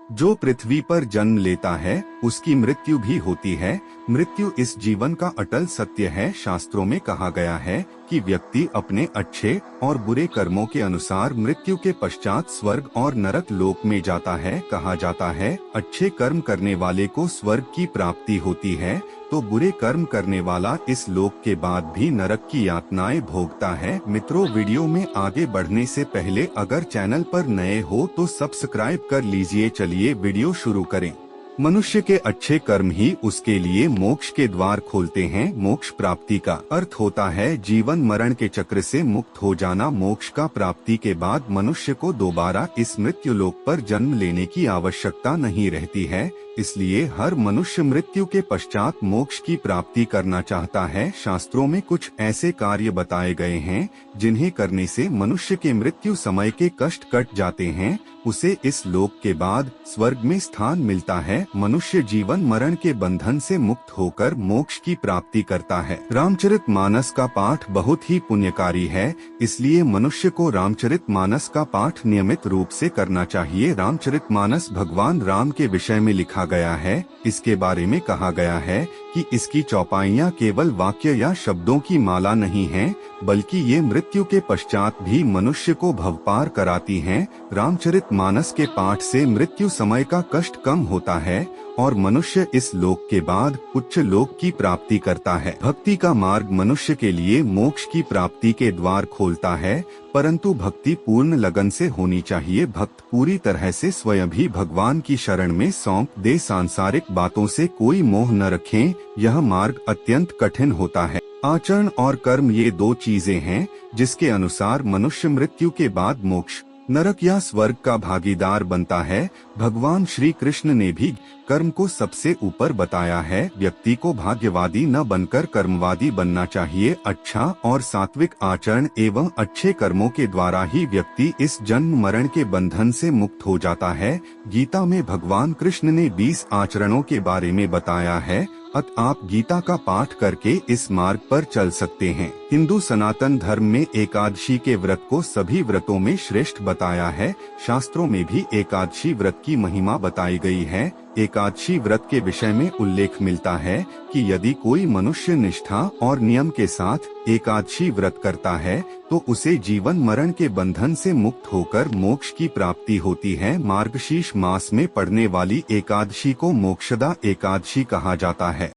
जो पृथ्वी पर जन्म लेता है उसकी मृत्यु भी होती है। मृत्यु इस जीवन का अटल सत्य है। शास्त्रों में कहा गया है कि व्यक्ति अपने अच्छे और बुरे कर्मों के अनुसार मृत्यु के पश्चात स्वर्ग और नरक लोक में जाता है। कहा जाता है अच्छे कर्म करने वाले को स्वर्ग की प्राप्ति होती है, तो बुरे कर्म करने वाला इस लोक के बाद भी नरक की यातनाएं भोगता है। मित्रों, वीडियो में आगे बढ़ने से पहले अगर चैनल पर नए हो तो सब्सक्राइब कर लीजिए। चलिए वीडियो शुरू करें। मनुष्य के अच्छे कर्म ही उसके लिए मोक्ष के द्वार खोलते हैं। मोक्ष प्राप्ति का अर्थ होता है जीवन मरण के चक्र से मुक्त हो जाना। मोक्ष का प्राप्ति के बाद मनुष्य को दोबारा इस मृत्यु लोक पर जन्म लेने की आवश्यकता नहीं रहती है। इसलिए हर मनुष्य मृत्यु के पश्चात मोक्ष की प्राप्ति करना चाहता है। शास्त्रों में कुछ ऐसे कार्य बताए गए हैं जिन्हें करने से मनुष्य के मृत्यु समय के कष्ट कट जाते हैं। उसे इस लोक के बाद स्वर्ग में स्थान मिलता है। मनुष्य जीवन मरण के बंधन से मुक्त होकर मोक्ष की प्राप्ति करता है। रामचरितमानस का पाठ बहुत ही पुण्यकारी है, इसलिए मनुष्य को रामचरितमानस का पाठ नियमित रूप से करना चाहिए। रामचरितमानस भगवान राम के विषय में लिखा गया है। इसके बारे में कहा गया है कि इसकी चौपाइयाँ केवल वाक्य या शब्दों की माला नहीं हैं, बल्कि ये मृत्यु के पश्चात भी मनुष्य को भवपार कराती हैं। रामचरितमानस के पाठ से मृत्यु समय का कष्ट कम होता है और मनुष्य इस लोक के बाद उच्च लोक की प्राप्ति करता है। भक्ति का मार्ग मनुष्य के लिए मोक्ष की प्राप्ति के द्वार खोलता है, परंतु भक्ति पूर्ण लगन से होनी चाहिए। भक्त पूरी तरह से स्वयं भी भगवान की शरण में सौंप दे। सांसारिक बातों से कोई मोह न रखें, यह मार्ग अत्यंत कठिन होता है। आचरण और कर्म ये दो चीजें हैं जिसके अनुसार मनुष्य मृत्यु के बाद मोक्ष, नरक या स्वर्ग का भागीदार बनता है। भगवान श्री कृष्ण ने भी कर्म को सबसे ऊपर बताया है। व्यक्ति को भाग्यवादी न बनकर कर्मवादी बनना चाहिए। अच्छा और सात्विक आचरण एवं अच्छे कर्मों के द्वारा ही व्यक्ति इस जन्म मरण के बंधन से मुक्त हो जाता है। गीता में भगवान कृष्ण ने 20 आचरणों के बारे में बताया है। आप गीता का पाठ करके इस मार्ग पर चल सकते हैं। हिंदू सनातन धर्म में एकादशी के व्रत को सभी व्रतों में श्रेष्ठ बताया है। शास्त्रों में भी एकादशी व्रत की महिमा बताई गई है। एकादशी व्रत के विषय में उल्लेख मिलता है कि यदि कोई मनुष्य निष्ठा और नियम के साथ एकादशी व्रत करता है तो उसे जीवन मरण के बंधन से मुक्त होकर मोक्ष की प्राप्ति होती है। मार्गशीर्ष मास में पड़ने वाली एकादशी को मोक्षदा एकादशी कहा जाता है।